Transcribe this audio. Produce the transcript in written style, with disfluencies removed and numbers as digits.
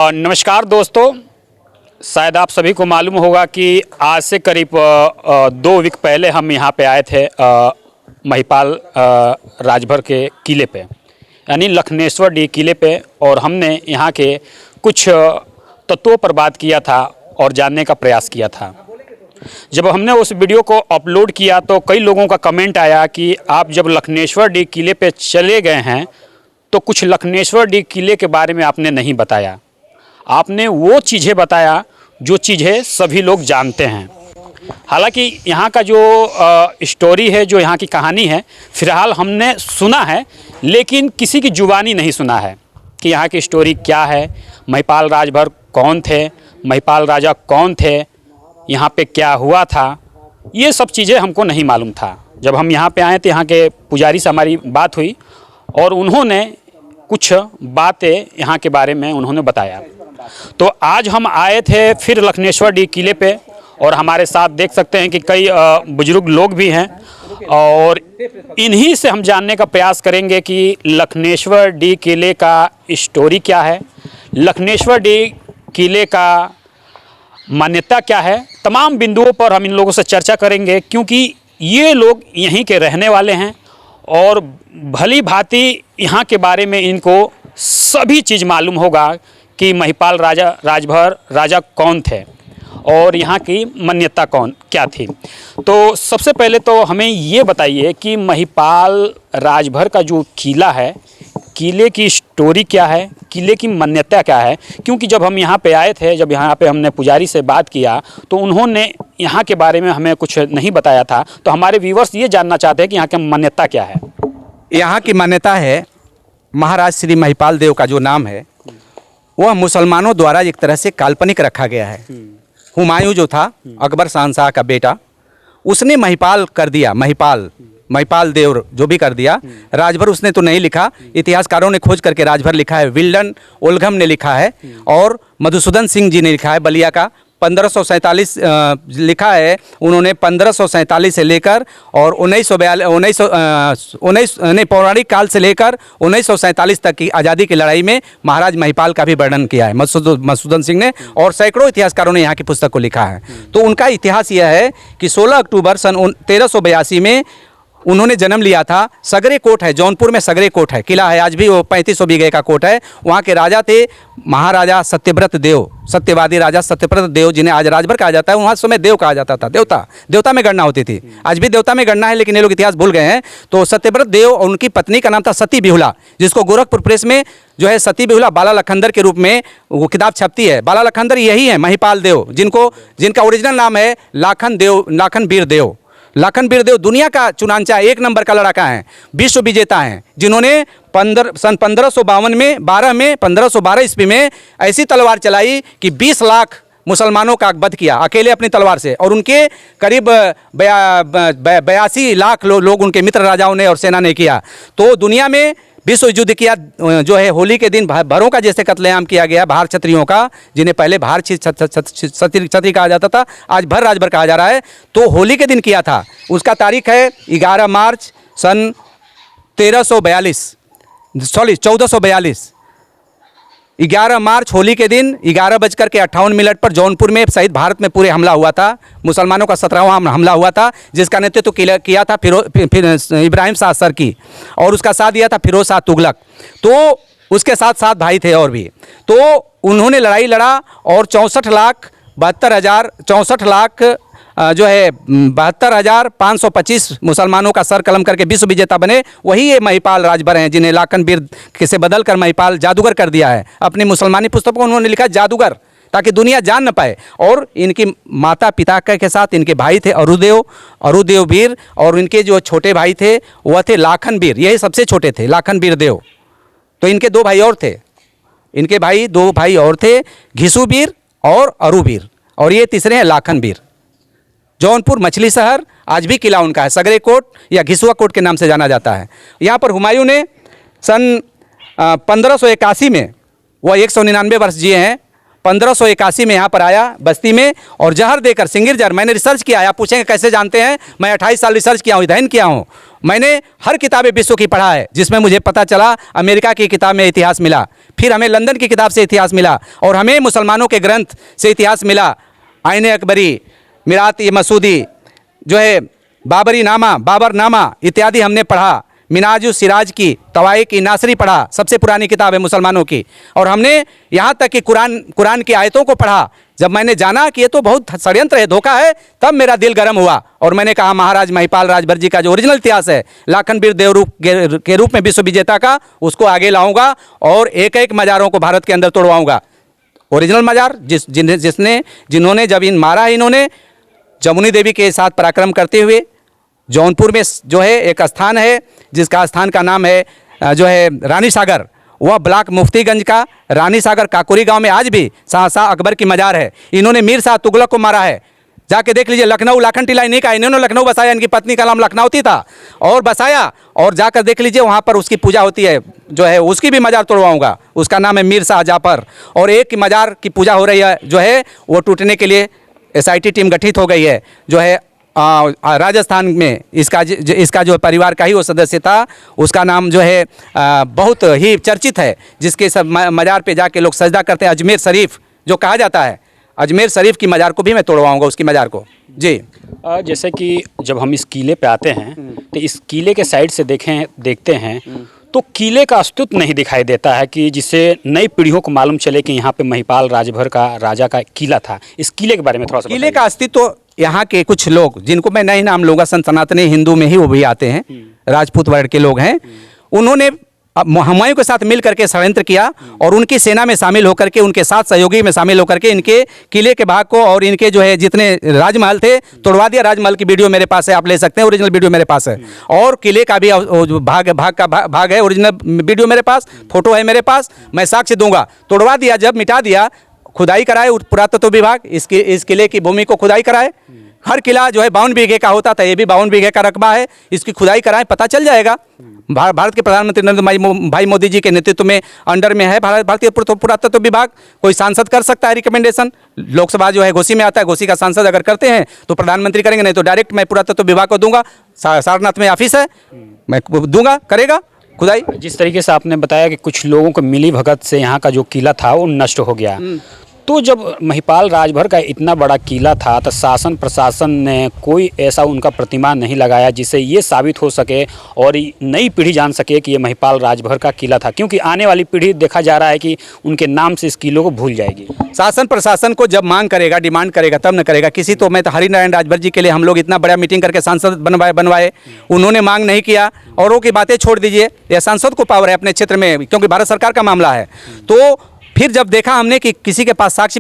नमस्कार दोस्तों, शायद आप सभी को मालूम होगा कि आज से करीब 2 वीक पहले हम यहाँ पे आए थे महिपाल राजभर के किले पे, यानी लखनेश्वर डी किले पे, और हमने यहाँ के कुछ तत्वों पर बात किया था और जानने का प्रयास किया था। जब हमने उस वीडियो को अपलोड किया तो कई लोगों का कमेंट आया कि आप जब लखनेश्वर डी किले पे चले गए हैं तो कुछ लखनेश्वर डी किले के बारे में आपने नहीं बताया। आपने वो चीज़ें बताया जो चीज़ें सभी लोग जानते हैं। हालांकि यहाँ का जो स्टोरी है, जो यहाँ की कहानी है, फिलहाल हमने सुना है, लेकिन किसी की जुबानी नहीं सुना है कि यहाँ की स्टोरी क्या है, महिपाल राजभर कौन थे, महिपाल राजा कौन थे, यहाँ पे क्या हुआ था, ये सब चीज़ें हमको नहीं मालूम था। जब हम यहाँ पे आए तो यहाँ के पुजारी से हमारी बात हुई और उन्होंने कुछ बातें यहाँ के बारे में उन्होंने बताया। तो आज हम आए थे फिर लखनेश्वर डी किले पे, और हमारे साथ देख सकते हैं कि कई बुजुर्ग लोग भी हैं, और इन्हीं से हम जानने का प्रयास करेंगे कि लखनेश्वर डी किले का स्टोरी क्या है, लखनेश्वर डी किले का मान्यता क्या है। तमाम बिंदुओं पर हम इन लोगों से चर्चा करेंगे, क्योंकि ये लोग यहीं के रहने वाले हैं और भली भांति यहाँ के बारे में इनको सभी चीज़ मालूम होगा कि महिपाल राजभर राजा कौन थे और यहाँ की मान्यता क्या थी। तो सबसे पहले तो हमें ये बताइए कि महिपाल राजभर का जो किला है, किले की स्टोरी क्या है, किले की मान्यता क्या है। क्योंकि जब हम यहाँ पे आए थे, जब यहाँ पे हमने पुजारी से बात किया तो उन्होंने यहाँ के बारे में हमें कुछ नहीं बताया था। तो हमारे व्यूवर्स ये जानना चाहते हैं कि यहाँ की मान्यता क्या है। यहाँ की मान्यता है, महाराज श्री महिपाल देव का जो नाम है वह मुसलमानों द्वारा एक तरह से काल्पनिक रखा गया है। हुमायूं जो था, अकबर शहंशाह का बेटा, उसने महिपाल कर दिया, महिपाल देव जो भी कर दिया। राजभर उसने तो नहीं लिखा, इतिहासकारों ने खोज करके राजभर लिखा है, विल्डन ओल्घम ने लिखा है और मधुसूदन सिंह जी ने लिखा है बलिया का 1547 लिखा है उन्होंने। 1547 से लेकर और 1942 पौराणिक काल से लेकर 1947 तक की आज़ादी की लड़ाई में महाराज महिपाल का भी वर्णन किया है मधुसूदन सिंह ने, और सैकड़ों इतिहासकारों ने यहाँ की पुस्तक को लिखा है। तो उनका इतिहास यह है कि 16 अक्टूबर सन 1382 में उन्होंने जन्म लिया था। सगरे कोट है, जौनपुर में सगरे कोट है, किला है, आज भी वो 3500 बीघे का कोट है। वहाँ के राजा थे महाराजा सत्यव्रत देव, सत्यवादी राजा सत्यव्रत देव, जिन्हें आज राजभर कहा जाता है, वहाँ समय देव कहा जाता था। देवता में गणना होती थी, आज भी देवता में गणना है, लेकिन ये लोग इतिहास भूल गए हैं। तो सत्यव्रत देव और उनकी पत्नी का नाम था सती बिहुला, जिसको गोरखपुर प्रेस में जो है सती बिहुला बाला लखंदर के रूप में वो किताब छपती है। बाला लखंदर यही है महिपाल देव, जिनका ओरिजिनल नाम है लाखन वीर देव। लाखन वीर देव दुनिया का चुनांचा 1 नंबर का लड़का है, विश्व विजेता हैं, जिन्होंने सन 1512 ईस्वी में ऐसी तलवार चलाई कि 20 लाख मुसलमानों का वध किया अकेले अपनी तलवार से, और उनके करीब 82 लाख लोग उनके मित्र राजाओं ने और सेना ने किया। तो दुनिया में विश्व युद्ध किया, जो है होली के दिन भरों का जैसे कत्लेआम किया गया, भार क्षत्रियों का, जिन्हें पहले भार क्षत्रिय कहा जाता था, आज भर राजभर कहा जा रहा है। तो होली के दिन किया था, उसका तारीख है 11 मार्च सन 1442, 11 मार्च होली के दिन 11:58 पर जौनपुर में शहीद भारत में पूरे हमला हुआ था। मुसलमानों का 17वां हमला हुआ था, जिसका नेतृत्व किया था इब्राहिम शाह सरकी, और उसका साथ दिया था फिरोज शाह तुगलक। तो उसके साथ भाई थे और भी। तो उन्होंने लड़ाई लड़ा और 72,525 मुसलमानों का सर कलम करके विश्व विजेता बने। वही ये महिपाल राजभर हैं, जिन्हें लाखन वीर से बदल कर महिपाल जादूगर कर दिया है। अपनी मुसलमानी पुस्तकों में उन्होंने लिखा जादूगर, ताकि दुनिया जान न पाए। और इनकी माता पिता के साथ इनके भाई थे अरुदेव वीर, और इनके जो छोटे भाई थे वह थे लाखन वीर, यही सबसे छोटे थे, लाखन वीर देव। तो इनके 2 भाई और थे, 2 भाई और थे, घिसू वीर और अरु वीर, और ये तीसरे हैं लाखन वीर। जौनपुर मछली शहर, आज भी किला उनका है, सगरे कोट या घिसुआ कोट के नाम से जाना जाता है। यहाँ पर हुमायूं ने सन 1581 में, वह 199 वर्ष जिए हैं, 1581 में यहाँ पर आया बस्ती में, और जहर देकर सिंगिर जहर, मैंने रिसर्च किया है। आप पूछेंगे कैसे जानते हैं, मैं 28 साल रिसर्च किया हूँ, अध्ययन किया हूँ। मैंने हर किताबें विश्व की पढ़ा है, जिसमें मुझे पता चला, अमेरिका की किताब में इतिहास मिला, फिर हमें लंदन की किताब से इतिहास मिला और हमें मुसलमानों के ग्रंथ से इतिहास मिला। आईने अकबरी, मिरात मसूदी, जो है बाबरी नामा, बाबरनामा इत्यादि हमने पढ़ा। मिनाजुस सिराज की, तवाई की नासरी पढ़ा, सबसे पुरानी किताब है मुसलमानों की। और हमने यहाँ तक कि कुरान की आयतों को पढ़ा। जब मैंने जाना कि ये तो बहुत षड्यंत्र है, धोखा है, तब मेरा दिल गर्म हुआ और मैंने कहा महाराज महिपाल राजभर जी का जो ओरिजिनल इतिहास है, लाखनवीर देव के रूप में विश्व विजेता का, उसको आगे लाऊंगा और एक एक मज़ारों को भारत के अंदर तोड़वाऊंगा। ओरिजिनल मज़ार जिन्होंने जब इन मारा है, इन्होंने जमुनी देवी के साथ पराक्रम करते हुए जौनपुर में जो है एक स्थान है जिसका स्थान का नाम है जो है रानी सागर, वह ब्लॉक मुफ्तीगंज का रानी सागर काकोरी गांव में आज भी शाहशाह अकबर की मज़ार है। इन्होंने मीर शाह तुगलक को मारा है, जाके देख लीजिए। लखनऊ लाखन टिला नहीं का, इन्होंने लखनऊ बसाया, इनकी पत्नी का नाम लखनऊती था और बसाया। और जाकर देख लीजिए वहाँ पर उसकी पूजा होती है, जो है उसकी भी मज़ार तोड़वाऊंगा, उसका नाम है मीर शाह जाफर। और एक की मज़ार की पूजा हो रही है जो है वो टूटने के लिए SIT टीम गठित हो गई है, जो है राजस्थान में। इसका जो परिवार का ही वो सदस्य था, उसका नाम जो है बहुत ही चर्चित है, जिसके सब मज़ार पे जाके लोग सजदा करते हैं। अजमेर शरीफ जो कहा जाता है, अजमेर शरीफ की मज़ार को भी मैं तोड़वाऊंगा, उसकी मज़ार को जी। जैसे कि जब हम इस किले पे आते हैं तो इस किले के साइड से देखते हैं तो किले का अस्तित्व नहीं दिखाई देता है, कि जिससे नई पीढ़ियों को मालूम चले कि यहाँ पे महिपाल राजभर का राजा का किला था। इस किले के बारे में थोड़ा सा किले का अस्तित्व यहाँ के कुछ लोग, जिनको मैं नहीं नाम लूँगा, सनातनी हिंदू में ही वो भी आते हैं, राजपूत वर्ण के लोग हैं, उन्होंने हुमायूं के साथ मिल करके षड्यंत्र किया और उनकी सेना में शामिल होकर के, उनके साथ सहयोगी में शामिल होकर के इनके किले के भाग को और इनके जो है जितने राजमहल थे तोड़वा दिया। राजमहल की वीडियो मेरे पास है, आप ले सकते हैं, ओरिजिनल वीडियो मेरे पास है। और किले का भी भाग है, ओरिजिनल वीडियो मेरे पास, फोटो है मेरे पास, मैं साक्ष्य दूंगा। तोड़वा दिया, जब मिटा दिया, खुदाई कराए पुरातत्व विभाग, इस किले की भूमि को खुदाई कराए। हर किला जो है 52 बीघे का होता था, ये भी 52 बीघे का रकबा है, इसकी खुदाई कराएं, पता चल जाएगा। भारत के प्रधानमंत्री नरेंद्र भाई मोदी जी के नेतृत्व में अंडर में है भारतीय पुरातत्व विभाग। कोई सांसद कर सकता है रिकमेंडेशन, लोकसभा जो है घोसी में आता है, घोसी का सांसद अगर करते हैं तो प्रधानमंत्री करेंगे, नहीं तो डायरेक्ट मैं पुरातत्व विभाग को दूंगा। सारनाथ में ऑफिस है, मैं दूंगा, करेगा खुदाई। जिस तरीके से आपने बताया कि कुछ लोगों को मिली भगत से यहाँ का जो किला था वो नष्ट हो गया, तो जब महिपाल राजभर का इतना बड़ा किला था तो शासन प्रशासन ने कोई ऐसा उनका प्रतिमा नहीं लगाया जिससे ये साबित हो सके और नई पीढ़ी जान सके कि ये महिपाल राजभर का किला था, क्योंकि आने वाली पीढ़ी देखा जा रहा है कि उनके नाम से इस किले को भूल जाएगी। शासन प्रशासन को जब मांग करेगा, डिमांड करेगा, तब न करेगा। किसी तो मैं तो हरिनारायण राजभर जी के लिए हम लोग इतना बड़ा मीटिंग करके सांसद बनवाए, उन्होंने मांग नहीं किया। औरों की बातें छोड़ दीजिए, यह सांसद को पावर है अपने क्षेत्र में, क्योंकि भारत सरकार का मामला है। तो फिर जब देखा हमने कि किसी के पास साक्ष्य